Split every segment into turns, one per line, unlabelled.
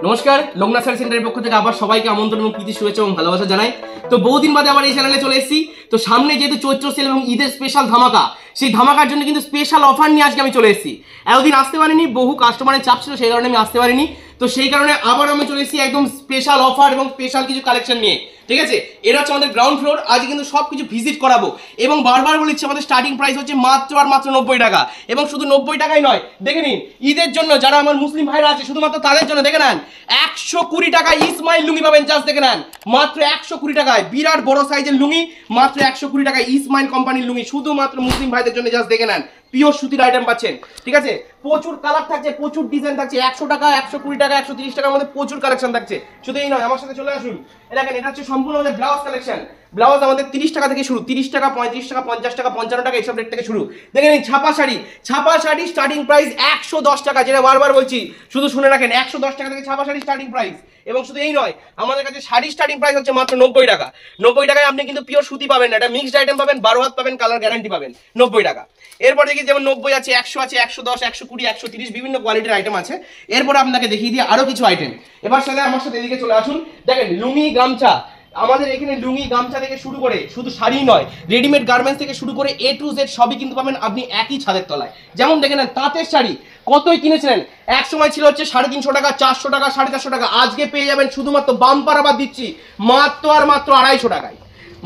নমস্কার, লোকনাথ শাড়ি সেন্টারের পক্ষ থেকে আবার সবাইকে আমন্ত্রণ এবং প্রীতি শুভেচ্ছা এবং ভালোবাসা জানাই। তো বহুদিন বাদে আবার এই চ্যানেলে চলে এসেছি। তো সামনে যেহেতু চৈত্র সেল এবং ঈদের স্পেশাল ধামাকা, সেই ধামাকার জন্য কিন্তু স্পেশাল অফার নিয়ে আজকে আমি চলে এসেছি। এতদিন আসতে পারিনি, বহু কাস্টমারের চাপ ছিল, সেই কারণে আমি আসতে পারিনি। তো সেই কারণে আবার আমি চলে এসেছি একদম স্পেশাল অফার এবং স্পেশাল কিছু কালেকশন নিয়ে। ঠিক আছে, এটা হচ্ছে আমাদের গ্রাউন্ড ফ্লোর। আজ কিন্তু সব কিছু ভিজিট করাবো এবং বারবার বলেছি আমাদের স্টার্টিং প্রাইস হচ্ছে মাত্র আর মাত্র 90 টাকা। এবং শুধু 90 টাকাই নয়, দেখে নিন ঈদের জন্য যারা আমার মুসলিম ভাইরা আছে শুধুমাত্র তাদের জন্য দেখে নেন 120 টাকা ইসমাইল লুঙ্গি পাবেন। জাস্ট দেখে নেন মাত্র 120 টাকায় বিরাট বড় সাইজের লুঙ্গি, মাত্র 120 টাকায় ইসমাইল কোম্পানির লুঙ্গি, শুধুমাত্র মুসলিম ভাইদের জন্য। জাস্ট দেখে নেন পিওর সুতির আইটেম পাচ্ছেন। ঠিক আছে, প্রচুর কালার থাকছে, প্রচুর ডিজাইন থাকছে। 100 টাকা, 120 টাকা, 130 টাকার মধ্যে প্রচুর কালেকশন থাকছে। শুধু এই নয়, আমার সাথে চলে আসুন। দেখেন এটা হচ্ছে সম্পূর্ণ আমাদের ব্লাউজ কালেকশন। ব্লাউজ আমাদের 30 টাকা থেকে শুরু, 30 টাকা, 35 টাকা, 50 টাকা, 55 টাকা, এইসব রেট থেকে শুরু। দেখেন এই ছাপা শাড়ি, ছাপা শাড়ি স্টার্টিং প্রাইস 110 টাকা, যেটা বারবার বলছি, শুধু শুনে রাখেন 110 টাকা থেকে ছাপা শাড়ি স্টার্টিং প্রাইস। এবং শুধু এই নয়, আমাদের কাছে শাড়ি স্টার্টিং প্রাইস হচ্ছে মাত্র 90 টাকা। 90 টাকায় আপনি কিন্তু পিওর সুতি পাবেন না, এটা মিক্সড আইটেম পাবেন, 12 হাত পাবেন, কালার গ্যারান্টি পাবেন 90 টাকা। এরপর দেখি যেমন 90 আছে, 100 আছে, 110, 120, 130 বিভিন্ন কোয়ালিটির আইটেম আছে। এরপর আপনাকে দেখিয়ে দিই আরো কিছু আইটেম। এবার সাথে আমার সাথে এদিকে চলে আসুন। দেখেন লুঙ্গি গামছা, আমাদের এখানে লুঙ্গি গামছা থেকে শুরু করে শুধু শাড়ি নয়, রেডিমেড গার্মেন্টস থেকে শুরু করে A to Z সবই কিন্তু পাবেন আপনি একই ছাদের তলায়। যেমন দেখেন তাঁতের শাড়ি কতই কিনেছিলেন, এক সময় ছিল হচ্ছে 350 টাকা, 400 টাকা, 450 টাকা, আজকে পেয়ে যাবেন শুধুমাত্র বাম্পার আবার দিচ্ছি মাত্র আর মাত্র 250 টাকায়।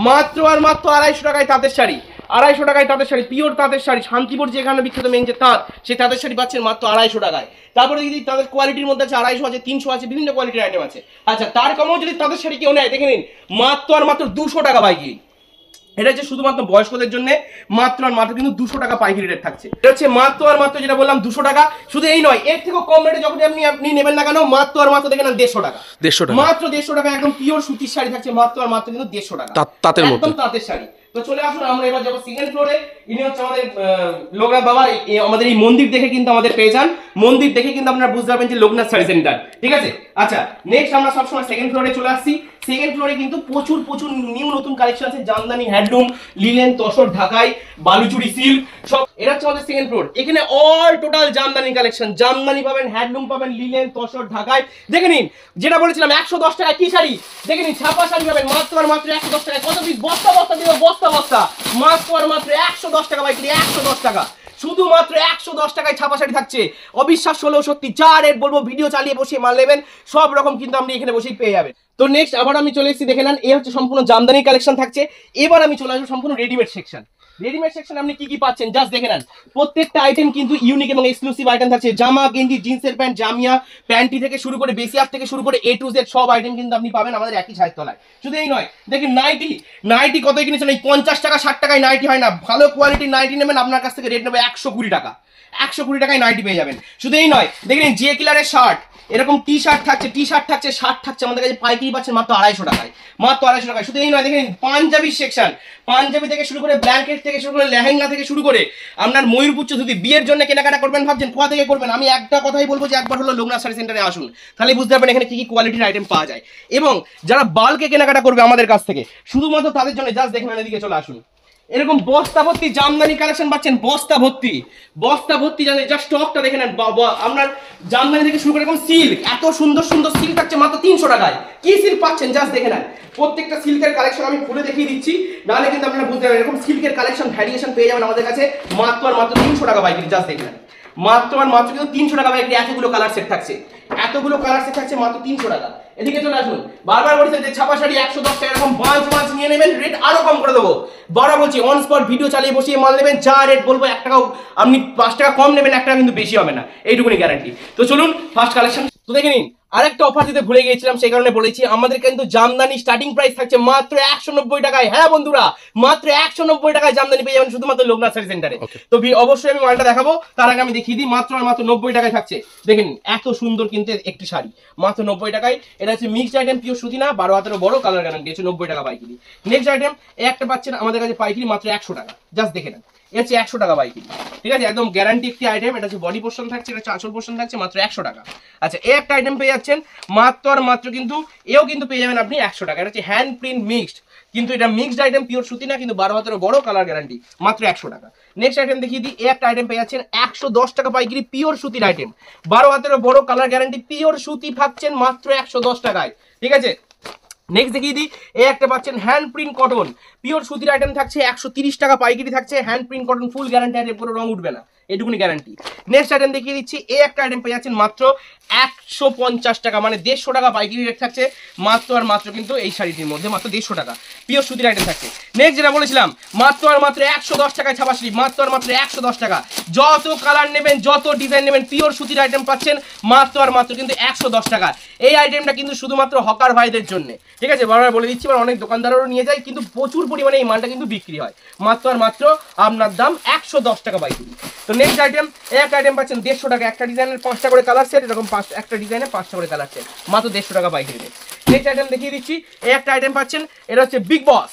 মাত্র আর মাত্র 250 টাকায় তাঁতের শাড়ি, 250 টাকায় তাঁতের শাড়ি, পিওর তাঁতের শাড়ি। শান্তিপুর যেখানে বিখ্যাত মেন যে তাঁত, সেই তাঁতের শাড়ি পাচ্ছেন মাত্র 250 টাকায়। তারপরে যদি তাদের কোয়ালিটির মধ্যে আছে 250 আছে, 300 আছে, বিভিন্ন কোয়ালিটির আইটেম আছে। আচ্ছা, তার কমও যদি তাদের শাড়ি কেউ নেয়, দেখে নিন মাত্র আর মাত্র 200 টাকা পাইকারি। এটা হচ্ছে শুধুমাত্র বয়স্কদের জন্য, মাত্র আর মাত্র কিন্তু 200 টাকা পাইকারি রেট থাকছে। এটা হচ্ছে মাত্র আর মাত্র যেটা বললাম 200 টাকা। শুধু এই নয়, এর থেকেও কম রেটে যখন আপনি নেবেন না কেন, মাত্র আর মাত্র দেখেন 150 টাকা। 150 টাকা, মাত্র 150 টাকা একদম পিওর সুতির শাড়ি থাকছে, মাত্র আর মাত্র কিন্তু 150 টাকা তাঁতের মধ্যে, একদম তাঁতের শাড়ি। তো চলে আসুন, আমরা এবার যাবো সেকেন্ড ফ্লোরে। ইনি হচ্ছে আমাদের লোকনাথ বাবা। আমাদের এই মন্দির দেখে কিন্তু আমাদের পেয়ে যান, মন্দির দেখে কিন্তু আপনারা বুঝতে পারবেন যে লোকনাথ শাড়ি সেন্টার। ঠিক আছে, আচ্ছা নেক্সট আমরা সবসময় সেকেন্ড ফ্লোরে চলে আসছি। সেকেন্ড ফ্লোরে কিন্তু প্রচুর প্রচুর নিউ নতুন কালেকশন আছে, জামদানি, হ্যান্ডলুম, লিলেন, তসর, ঢাকাই, বালুচুরি, সিল্ক সব। এটা হচ্ছে আমাদের সেকেন্ড ফ্লোর। এখানে all total Jamdani collection, Jamdani পাবেন, হ্যান্ডলুম পাবেন, লিলেন, তসর, ঢাকাই। দেখে নিন যেটা বলেছিলাম 110 টাকায় কি শাড়ি, দেখে নিন ছাপা শাড়ি পাবেন মাত্র আর মাত্র 110 টাকায়। কত পিস, বস্তা বস্তা দিব, বস্তা বস্তা, মাত্র আর মাত্র 110 টাকা পাইকারি, 110 টাকা। শুধুমাত্র 110 টাকায় ছাপা শাড়ি থাকছে। অবিশ্বাস হলেও সত্যি, যা রেট বলবো ভিডিও চালিয়ে বসে মাল নেবেন, সব রকম কিন্তু আপনি এখানে বসেই পেয়ে যাবেন। তো নেক্সট আবার আমি চলে এসেছি, দেখে নেন এই হচ্ছে সম্পূর্ণ জামদানি কালেকশন থাকছে। এবার আমি চলে আসবো সম্পূর্ণ রেডিমেড সেকশন। রেডিমেড সেকশন আপনি কি কি পাচ্ছেন জাস্ট দেখে নেন। প্রত্যেকটা আইটেম কিন্তু ইউনিক এবং এক্সক্লুসিভ আইটেম থাকছে। জামা, গেঞ্জি, জিন্সের প্যান্ট, জামিয়া, প্যান্টি থেকে শুরু করে বেসিয়ার থেকে শুরু করে A to Z সব আইটেম কিন্তু আপনি পাবেন আমাদের একই ছাদের তলায়। শুধু এই নয়, দেখেন নাইটি, নাইটি কত কিনেছেন, এই 50 টাকা 60 টাকায় নাইটি হয় না। ভালো কোয়ালিটির নাইটি নেবেন, আপনার কাছ থেকে রেট নেবে 120 টাকা। 120 টাকায় নাইটি পেয়ে যাবেন। শুধু এই নয়, দেখেন যে কিলারের শার্ট, এরকম টি শার্ট থাকছে, টি শার্ট থাকছে, শার্ট থাকছে, আমাদের কাছে পাইকারি পাচ্ছেন মাত্র 250 টাকায়, মাত্র 250 টাকায়। শুধু এই নয়, দেখেন পাঞ্জাবি সেকশন, পাঞ্জাবি থেকে শুরু করে ব্ল্যাঙ্কেট থেকে শুরু করে লেহেঙ্গা থেকে শুরু করে আপনার ময়ূরপুচ্ছ, যদি বিয়ের জন্য কেনাকাটা করবেন ভাবছেন কোথা থেকে করবেন, আমি একটা কথাই বলবো যে একবার হলো লোকনাথ শাড়ি সেন্টারে আসুন, তাহলে বুঝতে পারবেন এখানে কি কি কোয়ালিটির আইটেম পাওয়া যায়। এবং যারা বাল্কে কেনাকাটা করবে আমাদের কাছ থেকে, শুধুমাত্র তাদের জন্য জাস্ট দেখেন এদিকে চলে আসুন। এরকম বস্তা ভর্তি জামদানি কালেকশন পাচ্ছেন, বস্তা ভর্তি, বস্তা ভর্তি জানেন। জাস্ট স্টকটা দেখে নেন, আপনার জামদানি থেকে শুরু করে এরকম সিল্ক, এত সুন্দর সুন্দর সিল্ক থাকছে মাত্র 300 টাকায়। কি সিল্ক পাচ্ছেন জাস্ট দেখে নেন। প্রত্যেকটা সিল্কের কালেকশন আমি খুলে দেখিয়ে দিচ্ছি, নাহলে কিন্তু আপনারা বুঝতে পারবেন। এরকম সিল্কের কালেকশন ভ্যারিয়েশন পেয়ে যাবেন আমাদের কাছে মাত্র আর মাত্র 300 টাকা পাইকারি। জাস্ট দেখে নেন মাত্র আর মাত্র কিন্তু 300 টাকা পাইকারি। এতগুলো কালার সেট থাকছে, এতগুলো কালার সেট থাকছে মাত্র 300 টাকা। এদিকে চলে আসুন। বারবার বলছেন যে ছাপা শাড়ি 110 টাকা, এরকম বাঁচ বাঁচ নিয়ে নেবেন, রেট আরো কম করে দেবো। বারবার বলছি অন স্পট ভিডিও চালিয়ে বসিয়ে মাল নেবেন, যা রেট বলবো 1 টাকাও আপনি 5 টাকা কম নেবেন, 1 টাকা কিন্তু বেশি হবে না, এইটুকুনি গ্যারান্টি। তো চলুন ফার্স্ট কালেকশন। তো দেখে নিন, আরেকটা অফার দিতে ভুলে গিয়েছিলাম, সেই কারণে বলেছি আমাদের কিন্তু জামদানি স্টার্টিং প্রাইস থাকছে মাত্র 190 টাকায়। হ্যাঁ বন্ধুরা, মাত্র 190 টাকায় জামদানি পেয়ে যাবেন শুধুমাত্র লোকনাথ শাড়ি সেন্টারে। তো অবশ্যই আমি মালটা দেখাবো, তার আগে আমি দেখিয়ে দিই মাত্র আর মাত্র 90 টাকায় থাকছে। দেখেন এত সুন্দর কিন্তু একটি শাড়ি মাত্র 90 টাকায়। এটা হচ্ছে মিক্সড আইটেম, পিওর সুতি না, 12 হাতেরও বড়, কালার গ্যারান্টি হচ্ছে 90 টাকা পাইকারি। নেক্সট আইটেম একটা পাচ্ছেন আমাদের কাছে পাইকারি মাত্র 100 টাকা। জাস্ট দেখে নেন, এটা হচ্ছে 100 টাকা পাইকারি। ঠিক আছে, একদম গ্যারান্টি একটি আইটেম। এটা হচ্ছে বডি পোর্শন থাকছে, এটা হচ্ছে আঁচল পোর্শন থাকছে, মাত্র 100 টাকা। আচ্ছা, এই একটা আইটেম পেয়ে যাচ্ছেন মাত্র আর মাত্র কিন্তু, এও কিন্তু পেয়ে যাবেন আপনি 100 টাকা। এটা হচ্ছে হ্যান্ড প্রিন্ট মিক্সড, কিন্তু এটা মিক্সড আইটেম, পিওর সুতি না, কিন্তু 12 হাতেরও বড়, কালার গ্যারান্টি, মাত্র 100 টাকা। নেক্সট আইটেম দেখিয়ে দিই, এই একটা আইটেম পেয়ে যাচ্ছেন 110 টাকা পাইকারি, পিওর সুতির আইটেম, 12 হাতেরও বড়, কালার গ্যারান্টি, পিওর সুতি পাচ্ছেন মাত্র 110 টাকায়। ঠিক আছে, নেক্সট দেখিয়ে দিই, এই একটা পাচ্ছেন হ্যান্ড প্রিন্ট কটন, পিওর সুতির আইটেম থাকছে 130 টাকা পাইকারি থাকছে, hand print cotton, full guarantee item, কোনো রং উঠবে না, এটুকুনি গ্যারান্টি। নেক্সট আইটেম দেখিয়ে দিচ্ছি, এই একটা আইটেম পেয়ে যাচ্ছেন মাত্র 150 টাকা, মানে 150 টাকা পাইকারি রেট থাকছে মাত্র আর মাত্র, কিন্তু এই শাড়িটির মধ্যে মাত্র 150 টাকা পিওর সুতির আইটেম থাকছে। নেক্সট যেটা বলেছিলাম, মাত্র আর মাত্র 110 টাকায় ছাপা শাড়ি, মাত্র আর মাত্র 110 টাকা, যত কালার নেবেন, যত ডিজাইন নেবেন, পিওর সুতির আইটেম পাচ্ছেন মাত্র আর মাত্র কিন্তু 110 টাকা। এই আইটেমটা কিন্তু শুধুমাত্র হকার ভাইদের জন্য, ঠিক আছে, বারবার বলে দিচ্ছি, অনেক দোকানদারও নিয়ে যায়, কিন্তু প্রচুর পরিমাণে এই মালটা কিন্তু বিক্রি হয়, মাত্র আর মাত্র আপনার দাম 110 টাকা পাইকারি। তো নেক্সট আইটেম, এক আইটেম পাচ্ছেন 150 টাকা, একটা ডিজাইনের 5টা করে কালার সেট, এরকম একটা ডিজাইনে 5টা করে কালার সেট, মাত্র 150 টাকা পাইকারি রেট। নেক্সট আইটেম দেখিয়ে দিচ্ছি, এই একটা আইটেম পাচ্ছেন, এটা হচ্ছে বিগ বস,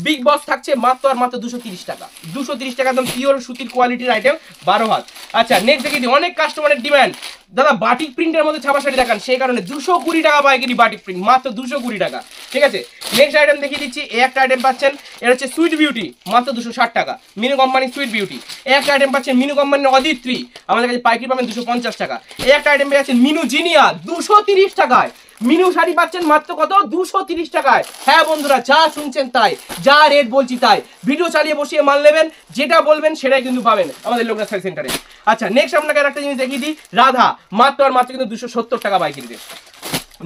বিগ বস থাকছে মাত্র আর মাত্র 230 টাকা, 230 টাকা একদম পিওর সুতির কোয়ালিটির আইটেম, 12 হাত। আচ্ছা, নেক্সট দেখিয়ে দিই, অনেক কাস্টমারের ডিমান্ড, দাদা বাটিক প্রিন্টের মধ্যে ছাপা শাড়ি দেখান, সেই কারণে 220 টাকা পাইকারি বাটিক প্রিন্ট, মাত্র 220 টাকা। ঠিক আছে, নেক্সট আইটেম দেখিয়ে দিচ্ছি, এই একটা আইটেম পাচ্ছেন, এটা হচ্ছে সুইট বিউটি, মাত্র 260 টাকা, মিনু কোম্পানির সুইট বিউটি। এই একটা আইটেম পাচ্ছেন মিনু কোম্পানির অদিত্রী, আমাদের কাছে পাইকারি পাবেন 250 টাকা। এই একটা আইটেম পেয়ে যাচ্ছেন মিনু জিনিয়া, 230 টাকায়, মিনু শাড়ি পাচ্ছেন মাত্র কত, 230 টাকায়। হ্যাঁ বন্ধুরা, যা শুনছেন তাই, যা রেট বলছি তাই, ভিডিও চালিয়ে বসিয়ে মাল নেবেন, যেটা বলবেন সেটাই কিন্তু পাবেন আমাদের লোকনাথ শাড়ি সেন্টারে। আচ্ছা, নেক্সট আপনাকে একটা জিনিস দেখিয়ে দিই, রাধা, মাত্র আর মাত্র কিন্তু 270 টাকা পাইকারি রেট।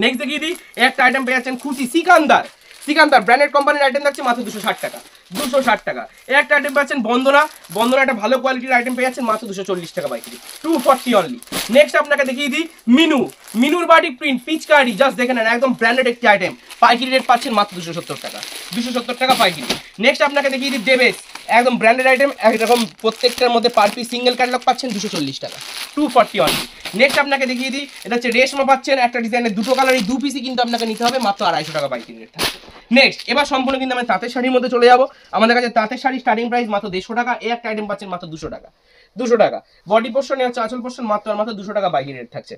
নেক্সট দেখিয়ে দিই, একটা আইটেম পেয়ে যাচ্ছেন খুশি সিকান্দার, সিকান্দার ব্র্যান্ডেড কোম্পানির আইটেম থাকছে মাত্র 260 টাকা, 260 টাকা। এই একটা আইটেম পাচ্ছেন বন্দনা, বন্দনা একটা ভালো কোয়ালিটির আইটেম পেয়ে যাচ্ছেন মাত্র 240 টাকা পাইকারি, 240 অনলি। নেক্সট আপনাকে দেখিয়ে দিই মিনু, মিনুর বাটিক প্রিন্ট পিচকারি, জাস্ট দেখে নেন, একদম ব্র্যান্ডেড একটি আইটেম, পাইকারি রেট পাচ্ছেন মাত্র 270 টাকা, 270 টাকা পাইকারি। নেক্সট আপনাকে দেখিয়ে দিই দেবেশ, একদম ব্র্যান্ডেড আইটেম, একরকম প্রত্যেকটার মধ্যে পার পিস সিঙ্গেল ক্যাটালগ পাচ্ছেন 240 টাকা, 240 অনলি। নেক্সট আপনাকে দেখিয়ে দিই, এটা হচ্ছে রেশমা পাচ্ছেন, একটা ডিজাইনের দুটো কালার, এই 2 পিসই কিন্তু আপনাকে নিতে হবে, মাত্র 250 টাকা পাইকারি রেট থাকছে। নেক্সট এবার সম্পূর্ণ কিন্তু আমরা তাঁতের শাড়ির মধ্যে চলে যাবো। আমাদের কাছে তাঁতের শাড়ি স্টার্টিং প্রাইস মাত্র 150 টাকা, এই একটা আইটেম পাচ্ছেন মাত্র 200 টাকা, 200 টাকা। বডি পোর্শন হচ্ছে আঁচল পোর্শন, মাত্র আর মাত্র 200 টাকা পাইকারি রেট থাকছে।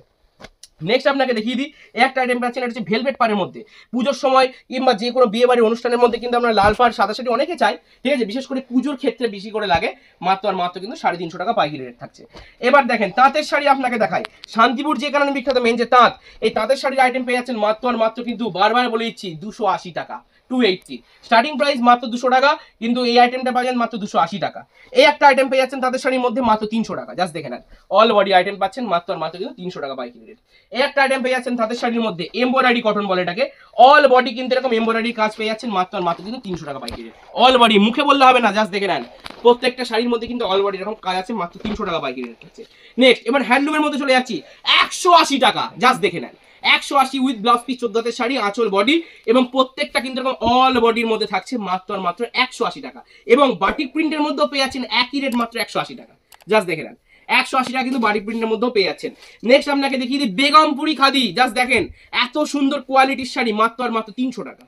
নেক্সট আপনাকে দেখিয়ে দিই, একটা আইটেম পাচ্ছেন, এটা হচ্ছে ভেলভেট পাড়ের মধ্যে, পুজোর সময় কিংবা যে কোনো বিয়ে বাড়ির অনুষ্ঠানের মধ্যে কিন্তু আমরা লাল পাড় সাদা শাড়ি অনেকে চাই, ঠিক আছে, বিশেষ করে পুজোর ক্ষেত্রে বেশি করে লাগে, মাত্র আর মাত্র কিন্তু 350 টাকা পাইকারি রেট থাকছে। এবার দেখেন তাঁতের শাড়ি আপনাকে দেখাই, শান্তিপুর যে কারণে বিখ্যাত, মেন যে তাঁত, এই তাঁতের শাড়ির আইটেম পেয়ে যাচ্ছেন মাত্র আর মাত্র কিন্তু বারবার বলে দিচ্ছি 280 টাকা, 280 স্টার্টিং প্রাইস মাত্র 200 টাকা, কিন্তু এই আইটেমটা পাচ্ছেন মাত্র 280 টাকা। এই একটা আইটেম পেয়ে যাচ্ছেন তাদের শাড়ির মধ্যে মাত্র 300 টাকা, জাস্ট দেখে নেন, অল বডি আইটেম পাচ্ছেন মাত্র আর মাত্র কিন্তু 300 টাকা পাইকারি রেট। এই একটা আইটেম পেয়ে যাচ্ছেন তাদের শাড়ির মধ্যে এমব্রয়ডারি কটন বলে এটাকে, অল বডি কিন্তু এরকম এমব্রয়ডারি কাজ পেয়ে যাচ্ছেন মাত্র আর মাত্র কিন্তু 300 টাকা পাইকারি রেট, অল বডি, মুখে বললে হবে না, জাস্ট দেখে নেন, প্রত্যেকটা শাড়ির মধ্যে কিন্তু অল বডি এরকম কাজ আছে, মাত্র 300 টাকা পাইকারি রেট আছে। নেক্সট এবার হ্যান্ডলুমের মধ্যে চলে যাচ্ছি, 180 টাকা, জাস্ট দেখে নেন, 180 উইথ ব্লাউজ পিস 14 হাতের শাড়ি, আঁচল বডি, এবং প্রত্যেকটা কিন্তু এরকম অল বডির মধ্যে থাকছে মাত্র আর মাত্র 180 টাকা, এবং বাটিক প্রিন্টের মধ্যেও পেয়ে যাচ্ছেন একই রেট, মাত্র 180 টাকা, জাস্ট দেখে নেন, 180 টাকা কিন্তু বাটিক প্রিন্টের মধ্যেও পেয়ে যাচ্ছেন। নেক্সট আপনাকে দেখিয়ে দিই বেগমপুরি খাদি, জাস্ট দেখেন এত সুন্দর কোয়ালিটির শাড়ি, মাত্র আর মাত্র 300 টাকা,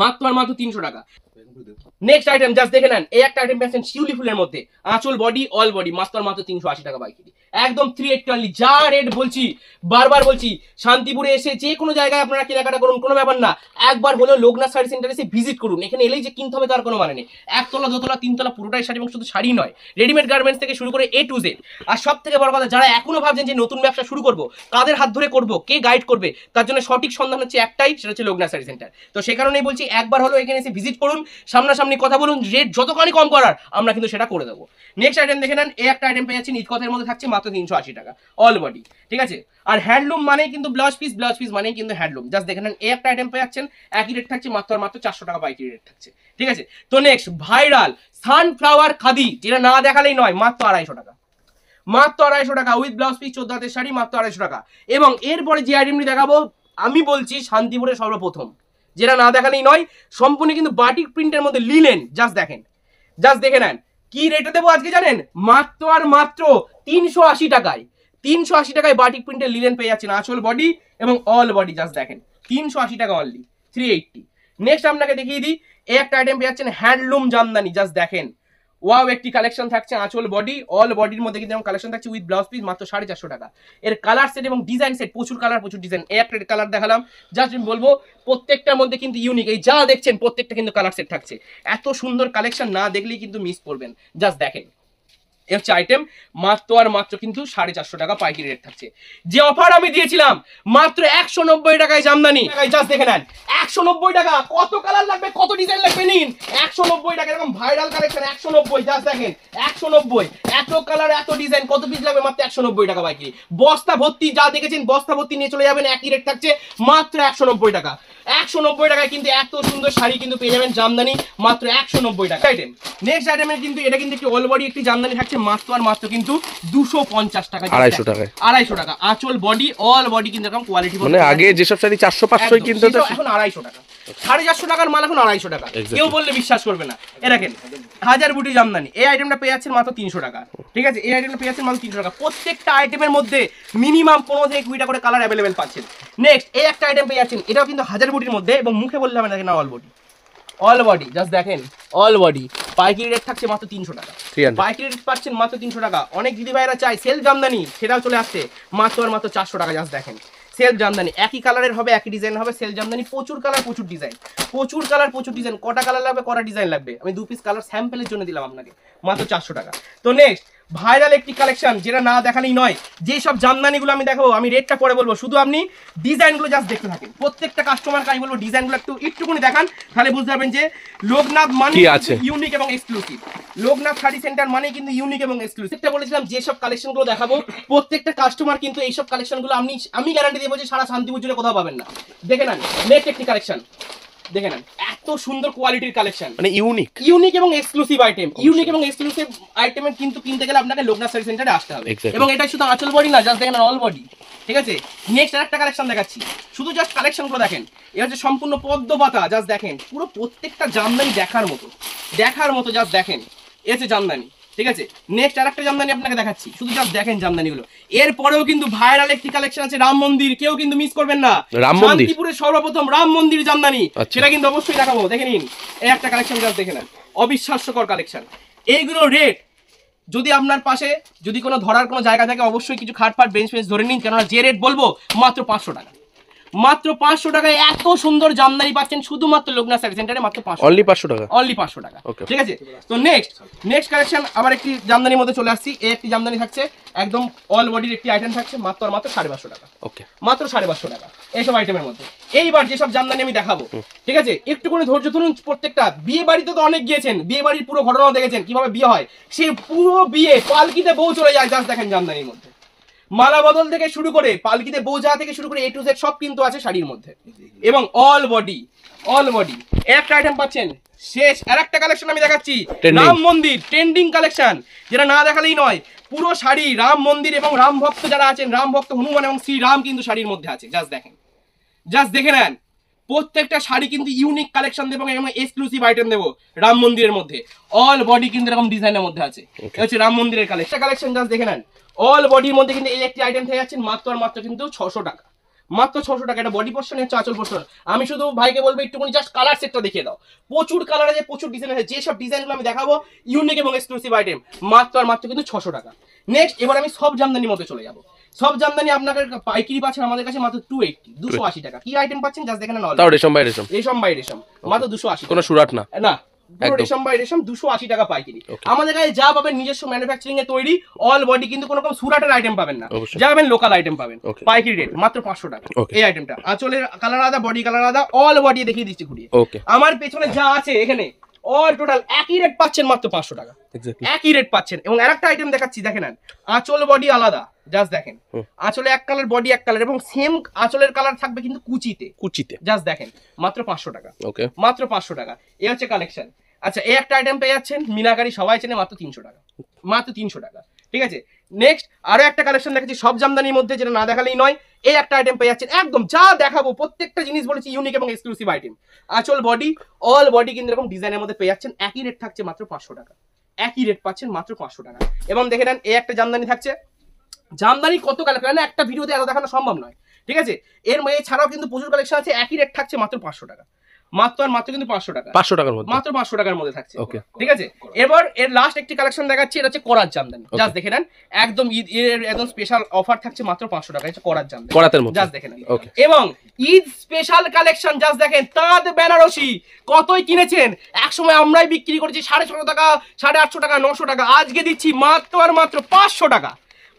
মাত্র আর মাত্র 300 টাকা। নেক্সট আইটেম জাস্ট দেখে নেন, এই একটা আইটেম পেয়েছেন শিউলি ফুলের মধ্যে, আঁচল বডি অল বডি, মাত্র আর মাত্র 380 টাকা পাইকারি, একদম 380 অনলি। যা রেট বলছি, বারবার বলছি, শান্তিপুরে এসে যে কোনো জায়গায় আপনারা কেনাকাটা করুন, কোনো ব্যাপার না, একবার হলেও লোকনাথ শাড়ি সেন্টারে এসে ভিজিট করুন, এখানে এলেই যে কিনতে হবে তার কোনো মানে নেই, একতলা দোতলা তিনতলা পুরোটাই শাড়ি, এবং শুধু শাড়ি নয়, রেডিমেড গার্মেন্টস থেকে শুরু করে A to Z। আর সব থেকে বড় কথা, যারা এখনো ভাবছেন যে নতুন ব্যবসা শুরু করবো, কাদের হাত ধরে করবো, কে গাইড করবে, তার জন্য সঠিক সন্ধান হচ্ছে একটাই, সেটা হচ্ছে লোকনাথ শাড়ি সেন্টার। তো সেই কারণেই বলছি, একবার হলেও এখানে এসে ভিজিট করুন, সামনাসামনি কথা বলুন, রেট যতখানি কম করার আমরা কিন্তু সেটা করে দেবো। নেক্সট আইটেম দেখে নেন, এই একটা আইটেম পেয়ে যাচ্ছেন ইটকথের মধ্যে থাকছে মাত্র 380 টাকা, অল বডি, ঠিক আছে। আর হ্যান্ডলুম মানেই কিন্তু ব্লাউজ পিস, ব্লাউজ পিস মানেই কিন্তু হ্যান্ডলুম, জাস্ট দেখে নেন, এই একটা আইটেম পেয়ে যাচ্ছেন একই রেট থাকছে, মাত্র আর মাত্র 400 টাকা পাইকারি রেট থাকছে, ঠিক আছে। তো নেক্সট ভাইরাল সানফ্লাওয়ার খাদি, যেটা না দেখালেই নয়, মাত্র 250 টাকা, মাত্র 250 টাকা উইথ ব্লাউজ পিস 14 হাতের শাড়ি, মাত্র 250 টাকা। এবং এরপরে যে আইটেমটি দেখাবো, আমি বলছি শান্তিপুরে সর্বপ্রথম, যেটা না দেখালেই নয়, সম্পূর্ণ কিন্তু বাটিক প্রিন্টের মধ্যে লিলেন, জাস্ট দেখেন, জাস্ট দেখে নেন, কি রেটে দেবো আজকে জানেন, মাত্র আর মাত্র 380 টাকায়, 380 টাকায় বাটিক প্রিন্টের লিলেন পেয়ে যাচ্ছেন, আঁচল বডি এবং অল বডি, জাস্ট দেখেন, 380 টাকা অনলি, 380। নেক্সট আপনাকে দেখিয়ে দিই, এই একটা আইটেম পেয়ে যাচ্ছেন হ্যান্ডলুম জামদানি, জাস্ট দেখেন, ওয়াও একটি কালেকশন থাকছে, আঁচল বডি, অল বডির মধ্যে কিন্তু কালেকশন থাকছে উইথ ব্লাউজ পিস, মাত্র 450 টাকা। এর কালার সেট এবং ডিজাইন সেট, প্রচুর কালার প্রচুর ডিজাইন। এই একটা কালার দেখালাম, জাস্ট আমি বলবো প্রত্যেকটার মধ্যে কিন্তু ইউনিক, এই যা দেখছেন প্রত্যেকটা কিন্তু কালার সেট থাকছে। এত সুন্দর কালেকশন না দেখলেই কিন্তু মিস করবেন, জাস্ট দেখেন। এ হচ্ছে আইটেম, মাত্র আর মাত্র কিন্তু 450 টাকা পাইকারি রেট থাকছে। যে অফার আমি দিয়েছিলাম মাত্র 190 টাকায় জামদানি, জাস্ট দেখে নেন 190 টাকা। কত কালার লাগবে, কত ডিজাইন লাগবে নিন, 190 টাকা। এরকম ভাইরাল কালেকশন 190, জাস্ট দেখেন 190। এত কালার এত ডিজাইন, কত পিস লাগবে, মাত্র 190 টাকা পাইকারি। বস্তা ভর্তি যা দেখেছেন বস্তা ভর্তি নিয়ে চলে যাবেন, একই রেট থাকছে মাত্র 190 টাকা। 190 টাকায় কিন্তু এত সুন্দর শাড়ি কিন্তু পেয়ে যাবেন জামদানি মাত্র 190 টাকা। আইটেম নেক্সট আইটেমের কিন্তু এটা কিন্তু একটি অল বডি একটি জামদানি থাকছে মাত্র আর মাত্র কিন্তু 250 টাকা,
250 টাকায়,
250 টাকা। আঁচল বডি অল বডি কিন্তু এরকম কোয়ালিটি,
মানে আগে যেসব শাড়ি 400-500 কিন্তু
এখন 250 টাকা। 450 টাকার মাল এখন 250 টাকা, কেউ বললে বিশ্বাস করবে না। এ দেখেন হাজার বুটি জামদানি, এই আইটেমটা পেয়ে যাচ্ছেন মাত্র 300 টাকা, ঠিক আছে। এই আইটেমটা পেয়ে যাচ্ছেন মাত্র 300 টাকা। প্রত্যেকটা আইটেমের মধ্যে মিনিমাম 15 থেকে 20টা করে কালার অ্যাভেলেবেল পাচ্ছেন। নেক্সট এই একটা আইটেম পেয়ে যাচ্ছেন, এটাও কিন্তু হাজার বুটির মধ্যে, এবং মুখে বললে হবে না, দেখেন all body, all body, just দেখেন অল বডি। পাইকারি রেট থাকছে মাত্র 300 টাকা, পাইকারি রেট পাচ্ছেন মাত্র 300 টাকা। অনেক দিদি ভাইরা চাই সেলফ জামদানি, সেটাও চলে আসছে মাত্র আর মাত্র 400 টাকা, জাস্ট দেখেন সেলফ জামদানি। একই কালারের হবে, একই ডিজাইন হবে, সেলফ জামদানি। প্রচুর কালার প্রচুর ডিজাইন, প্রচুর কালার প্রচুর ডিজাইন। কটা কালার লাগবে, কটা ডিজাইন লাগবে, আমি 2 পিস কালার স্যাম্পলের জন্য দিলাম আপনাকে মাত্র 400 টাকা। তো নেক্সট ভাইরাল একটি কালেকশন, যেটা না দেখালেই নয়। যে সব জামদানিগুলো আমি দেখাবো, আমি রেটটা পরে বলবো, শুধু আপনি ডিজাইনগুলো জাস্ট দেখতে থাকেন। প্রত্যেকটা কাস্টমারকে আমি বলবো ডিজাইনগুলো একটুখানি দেখান, তাহলে বুঝতে পারবেন যে লোকনাথ মানে ইউনিক এবং এক্সক্লুসিভ। লোকনাথ শাড়ি সেন্টার মানে কিন্তু ইউনিক এবং এক্সক্লুসিভ। এটা বলেছিলাম যে সব কালেকশনগুলো দেখাবো, প্রত্যেকটা কাস্টমার কিন্তু এইসব কালেকশনগুলো আমি গ্যারান্টি দেবো যে সারা শান্তিপুর জুড়ে কোথাও পাবেন না। দেখে নেন নেক্সট একটি কালেকশন, দেখে নেন এত সুন্দর কোয়ালিটির কালেকশন, মানে ইউনিক এবং এক্সক্লুসিভ আইটেম। ইউনিক এবং এক্সক্লুসিভ আইটেম কিন্তু কিনতে গেলে আপনাকে লোকনাথ শাড়ি সেন্টারে আসতে হবে। এবং এটা শুধু আঁচল বডি না, জাস্ট দেখেন অল বডি, ঠিক আছে। নেক্সট আরেকটা কালেকশন দেখাচ্ছি, শুধু জাস্ট কালেকশনগুলো দেখেন। এটা হচ্ছে সম্পূর্ণ পদ্ম পাতা, জাস্ট দেখেন পুরো প্রত্যেকটা জামদানি দেখার মতো, জাস্ট দেখেন এ হচ্ছে জামদানি, ঠিক আছে। নেক্সট আরেকটা জামদানি আপনাকে দেখাচ্ছি, শুধু জাস্ট দেখেন জামদানিগুলো। এরপরেও কিন্তু ভাইরাল একটি কালেকশন আছে রাম মন্দির, কেউ কিন্তু মিস করবেন না। শান্তিপুরের সর্বপ্রথম রাম মন্দির জামদানি, সেটা কিন্তু অবশ্যই দেখাবো। দেখে নিন এই একটা কালেকশন, জাস্ট দেখে নেন, অবিশ্বাস্যকর কালেকশন। এইগুলো রেট যদি আপনার পাশে যদি কোনো ধরার কোনো জায়গা থাকে, অবশ্যই কিছু খাটপাট বেঞ্চ ফেঞ্চ ধরে নিন, কেননা যে রেট বলবো মাত্র 500 টাকা। মাত্র 500 টাকায় এত সুন্দর জামদানি পাচ্ছেন শুধুমাত্র লোকনাথ শাড়ি সেন্টারে, মাত্র 500, অনলি 500 টাকা, অনলি 500 টাকা, ঠিক আছে। তো নেক্সট কালেকশন আবার একটি জামদানির মধ্যে চলে আসছি। এই একটি জামদানি থাকছে একদম অল বডির একটি আইটেম থাকছে মাত্র আর মাত্র 550 টাকা, ওকে, মাত্র 550 টাকা এইসব আইটেমের মধ্যে। এইবার যেসব জামদানি আমি দেখাবো, ঠিক আছে, একটু করে ধৈর্য ধরুন। প্রত্যেকটা বিয়ে বাড়িতে তো অনেক গিয়েছেন, বিয়ে বাড়ির পুরো ঘটনাও দেখেছেন কিভাবে বিয়ে হয়, সেই পুরো বিয়ে পালকিতে বউ চলে যায়, জাস্ট দেখেন জামদানির মধ্যে মালা বদল থেকে শুরু করে পালকিতে বোঝা থেকে শুরু করে A to Z সব কিন্তু আছে শাড়ির মধ্যে। এবং অল বডি একটা আইটেম পাচ্ছেন। শেষ আরেকটা কালেকশন আমি দেখাচ্ছি, রাম মন্দির ট্রেন্ডিং কালেকশন, যেটা না দেখালেই নয়। পুরো শাড়ি রাম মন্দির এবং রাম ভক্ত যারা আছেন, রাম ভক্ত হনুমান এবং শ্রীরাম কিন্তু শাড়ির মধ্যে আছে, জাস্ট দেখেন, জাস্ট দেখে নেন। প্রত্যেকটা শাড়ি কিন্তু ইউনিক কালেকশন দেবো এবং এক্সক্লুসিভ আইটেম দেবো রাম মন্দিরের মধ্যে। অল বডি কিন্তু এরকম ডিজাইনের মধ্যে আছে, হচ্ছে রাম মন্দিরের কালেকশন, জাস্ট দেখে নেন। অল বডির মধ্যে কিন্তু এই একটি আইটেম থেকে যাচ্ছেন মাত্র আর মাত্র কিন্তু 600 টাকা, মাত্র 600 টাকা। এটা বডি পোর্শন, হচ্ছে আঁচল পোর্শন। আমি শুধু ভাইকে বলবো একটুখানি জাস্ট কালার সেটটা দেখিয়ে দাও। প্রচুর কালার আছে, প্রচুর ডিজাইন আছে। যেসব ডিজাইনগুলো আমি দেখাবো ইউনিক এবং এক্সক্লুসিভ আইটেম, মাত্র আর মাত্র কিন্তু 600 টাকা। নেক্সট এবার আমি সব জামদানির মধ্যে চলে যাবো। সব জামদানি আপনাদের পাইকারি পাচ্ছেন আমাদের কাছে মাত্র 280 টাকা। কি আইটেম পাচ্ছেন জাস্ট দেখেন, রেশম বাই রেশম মাত্র 280, কোনো সুরাট না, পুরো রেশম বাই রেশম 280 টাকা পাইকারি। আমাদের কাছে যা পাবেন নিজস্ব ম্যানুফ্যাকচারিং এ তৈরি অল বডি, কিন্তু কোনো রকম সুরাটের আইটেম পাবেন না, যা পাবেন লোকাল আইটেম পাবেন। পাইকারি রেট মাত্র 500 টাকা এই আইটেমটা। আঁচলের কালার আলাদা, বডি কালার আলাদা, অল বডি দেখিয়ে দিচ্ছি ঘুরিয়ে। আমার পেছনে যা আছে এখানে অল টোটাল একই রেট পাচ্ছেন মাত্র 500 টাকা, একই রেট পাচ্ছেন। এবং আরেকটা আইটেম দেখাচ্ছি, দেখেন আঁচল বডি আলাদা, জাস্ট দেখেন আঁচলে এক কালার, বডি এক কালার, এবং সেম আঁচলের কালার থাকবে কিন্তু কুচিতে, জাস্ট দেখেন মাত্র 500 টাকা, মাত্র 500 টাকা। এই হচ্ছে কালেকশন। আচ্ছা এই একটা আইটেম পেয়ে যাচ্ছেন মিনাকারি, সবাই চেনে, মাত্র 300 টাকা, মাত্র 300 টাকা, ঠিক আছে। নেক্সট আরো একটা কালেকশন দেখাচ্ছি সব জামদানির মধ্যে, যেটা না দেখালেই নয়। এই একটা আইটেম পেয়ে যাচ্ছেন একদম যা দেখাবো প্রত্যেকটা জিনিস বলেছি ইউনিক এবং এক্সক্লুসিভ আইটেম। আঁচল বডি অল বডি কিন্তু এরকম ডিজাইনের মধ্যে পেয়ে যাচ্ছেন, একই রেট থাকছে মাত্র 500 টাকা, একই রেট পাচ্ছেন মাত্র 500 টাকা। এবং দেখে নেন এই একটা জামদানি থাকছে। জামদানি কত কালেকশন, একটা ভিডিওতে এত দেখানো সম্ভব নয়, ঠিক আছে। এর ছাড়াও কিন্তু প্রচুর কালেকশন আছে, একই রেট থাকছে মাত্র 500 টাকা, মাত্র আর মাত্র কিন্তু 500 টাকা,
500 টাকার মধ্যে,
মাত্র 500 টাকার মধ্যে থাকছে।
ওকে,
ঠিক আছে। এবার এর লাস্ট একটি কালেকশন দেখাচ্ছি, এটা হচ্ছে করাত জামদানি। জাস্ট দেখে নেন, একদম ঈদ এর একদম স্পেশাল অফার থাকছে মাত্র 500 টাকা, এটা করাত জামদানি,
করাতের মধ্যে,
জাস্ট দেখে নেন।
ওকে।
এবং ঈদ স্পেশাল কালেকশন জাস্ট দেখেন, তাঁত বেনারসি কতই কিনেছেন, একসময় আমরাই বিক্রি করেছি 650 টাকা, 850 টাকা, 900 টাকা, আজকে দিচ্ছি মাত্র আর মাত্র 500 টাকা,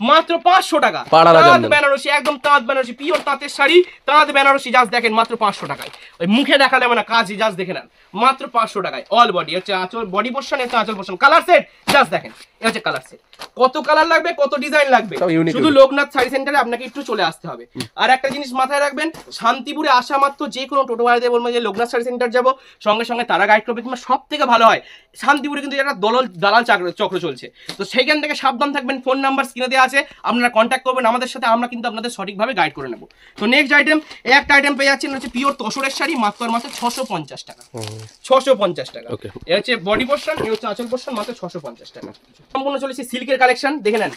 মাত্র 500 টাকা। তাঁত বেনারসি, একদম তাঁত বেনারসি, পিওর তাঁতের শাড়ি, তাঁত বেনারসি, জাস্ট দেখেন মাত্র 500 টাকায়। ওই মুখে দেখালে মানে কাজই, জাস্ট দেখে নেন মাত্র 500 টাকায়। অল বডি হচ্ছে আঁচল, বডি পোরশন হচ্ছে আঁচল পোরশন, কালার সেট জাস্ট দেখেন, এটা হচ্ছে কালার সেট। কত কালার লাগবে, কত ডিজাইন লাগবে, শুধু লোকনাথ শাড়ি সেন্টারে আপনাকে একটু চলে আসতে হবে। আর একটা জিনিস মাথায় রাখবেন, শান্তিপুরে আসা মাত্র যে কোনো টোটো ভাড়াতে বলবেন যে লোকনাথ শাড়ি সেন্টার যাবো, সঙ্গে সঙ্গে তারা গাইড করবে। কিংবা সব থেকে ভালো হয়, শান্তিপুরে কিন্তু একটা দালাল চক্র চলছে, তো সেইখান থেকে সাবধান থাকবেন। ফোন নাম্বার স্ক্রিনে দেওয়া আছে, আপনারা কন্ট্যাক্ট করবেন আমাদের সাথে, আমরা কিন্তু আপনাদের সঠিকভাবে গাইড করে নেবো। তো নেক্সট আইটেম, একটা আইটেম পেয়ে যাচ্ছেন হচ্ছে পিওর তসরের শাড়ি, মাত্র আর মাত্র 650 টাকা, 650 টাকা। এটা হচ্ছে বডি পোরশন, এটা হচ্ছে আঁচল পোরশন, মাত্র 650 টাকা। সম্পূর্ণ চলেছে সিল্কের কালেকশন, দেখে নেন।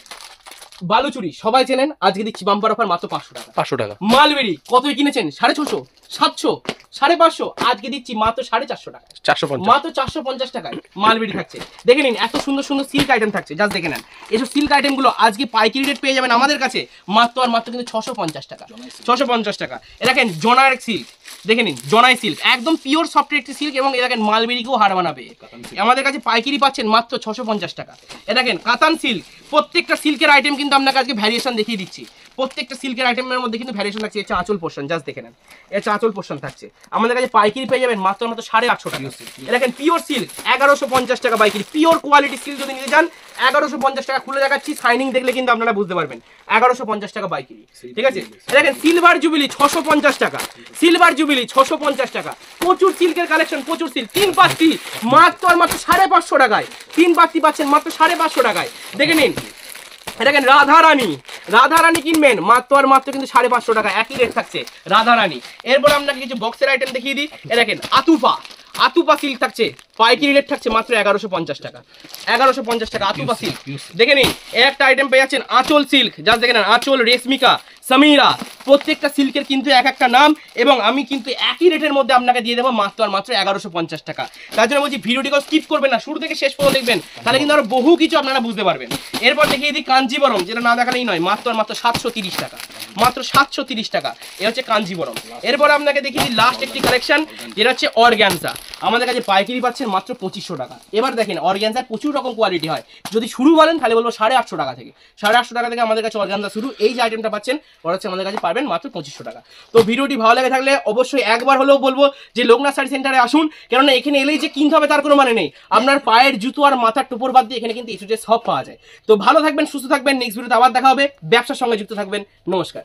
বালুচুরি সবাই চেনেন, আজকে দিচ্ছি বাম্পার অফার মাত্র 500 টাকা, 500 টাকা। মালবেরি কতই কিনেছেন, 650, 700, 550, আজকে দিচ্ছি মাত্র 450 টাকা, 450, মাত্র 450 টাকায় মালবেরি থাকছে। দেখে নিন, এত সুন্দর সুন্দর সিল্ক আইটেম থাকছে, জাস্ট দেখে নেন। এইসব সিল্ক আইটেম গুলো আজকে পাইকারি রেট পেয়ে যাবেন আমাদের কাছে মাত্র আর মাত্র কিন্তু 650 টাকা, 650 টাকা। এ দেখেন জনার সিল্ক, দেখে নিন জনাই সিল্ক, একদম পিওর সফটের একটি সিল্ক, এবং এ দেখেন মালবেরিকেও হার বানাবে, আমাদের কাছে পাইকারি পাচ্ছেন মাত্র 650 টাকা। এ দেখেন কাতান সিল্ক, প্রত্যেকটা সিল্কের আইটেম কিন্তু আপনাকে আজকে ভ্যারিয়েশন দেখিয়ে দিচ্ছি, প্রত্যেকটা সিল্কের আইটেমের মধ্যে কিন্তু ভ্যারিয়েশন থাকছে। এটা আঁচল পোরশন, জাস্ট দেখে নেন, এটা আঁচল পোরশন থাকছে, আমাদের কাছে পাইকারি পেয়ে যাবেন মাত্র মাত্র 850 টাকা। এ দেখেন পিওর সিল্ক, 1150 টাকা পাইকারি, পিওর কোয়ালিটি সিল্ক যদি নিতে চান 1150 টাকা। খুলে দেখাচ্ছি, শাইনিং দেখলে কিন্তু আপনারা বুঝতে পারবেন, 1150 টাকা পাইকারি, ঠিক আছে। দেখেন সিলভার জুবিলি 650 টাকা, সিলভার জুবিলি 650 টাকা, প্রচুর সিল্কের কালেকশন, প্রচুর সিল্ক। 3 পাত্তি মাত্র আর মাত্র 550 টাকায়, 3 পাত্তি পাচ্ছেন মাত্র 550 টাকায়। দেখে নিন, দেখেন রাধারানী কিনবেন মাত্র আর মাত্র কিন্তু 550 টাকা, একই রেট থাকছে রাধারানী। এরপর আপনাকে কিছু বক্সের আইটেম দেখিয়ে দিই। এ দেখেন আতুপা সিল্ক থাকছে, পাইকারি রেট থাকছে মাত্র 1150 টাকা, 1150 টাকা আতুপা সিল্ক। দেখে নিন, একটা আইটেম পেয়ে যাচ্ছেন আঁচল সিল্ক, জাস্ট দেখে নেন, আঁচল, রেশমিকা, সমীরা, প্রত্যেকটা সিল্কের কিন্তু এক একটা নাম, এবং আমি কিন্তু একই রেটের মধ্যে আপনাকে দিয়ে দেবো মাত্র আর মাত্র 1150 টাকা। তার জন্য বলছি ভিডিওটিকে স্কিপ করবেন না, শুরু থেকে শেষ পর্যন্ত দেখবেন, তাহলে কিন্তু আরো বহু কিছু আপনারা বুঝতে পারবেন। এরপর দেখিয়ে দিই কাঞ্জিবরম, যেটা না দেখালেই নয়, মাত্র আর মাত্র 730 টাকা, মাত্র 730 টাকা। এ হচ্ছে কাঞ্জিবরম। এরপর আপনাকে দেখিয়ে দিই লাস্ট একটি কালেকশন, যেটা হচ্ছে অর্গ্যানজা, আমাদের কাছে পাইকারি পাচ্ছেন মাত্র 2500 টাকা। এবার দেখেন অর্গ্যানজার প্রচুর রকম কোয়ালিটি হয়, যদি শুরু বলেন তাহলে বলবো 850 টাকা থেকে, 850 টাকা থেকে আমাদের কাছে অর্গ্যানজা শুরু। এই যে আইটেমটা পাচ্ছেন ওরা হচ্ছে আমাদের কাছে পাবেন মাত্র 2500 টাকা। তো ভিডিওটি ভালো লাগে থাকলে অবশ্যই একবার হলেও বলবো যে লোকনাথ শাড়ি সেন্টারে আসুন, কেননা এখানে এলেই যে কিনতে হবে তার কোনো মানে নেই, আপনার পায়ের জুতো আর মাথার টোপর বাদ দিয়ে এখানে কিন্তু সব পাওয়া যায়। তো ভালো থাকবেন, সুস্থ থাকবেন, নেক্সট ভিডিওতে আবার দেখা হবে, ব্যবসার সঙ্গে যুক্ত থাকবেন, নমস্কার।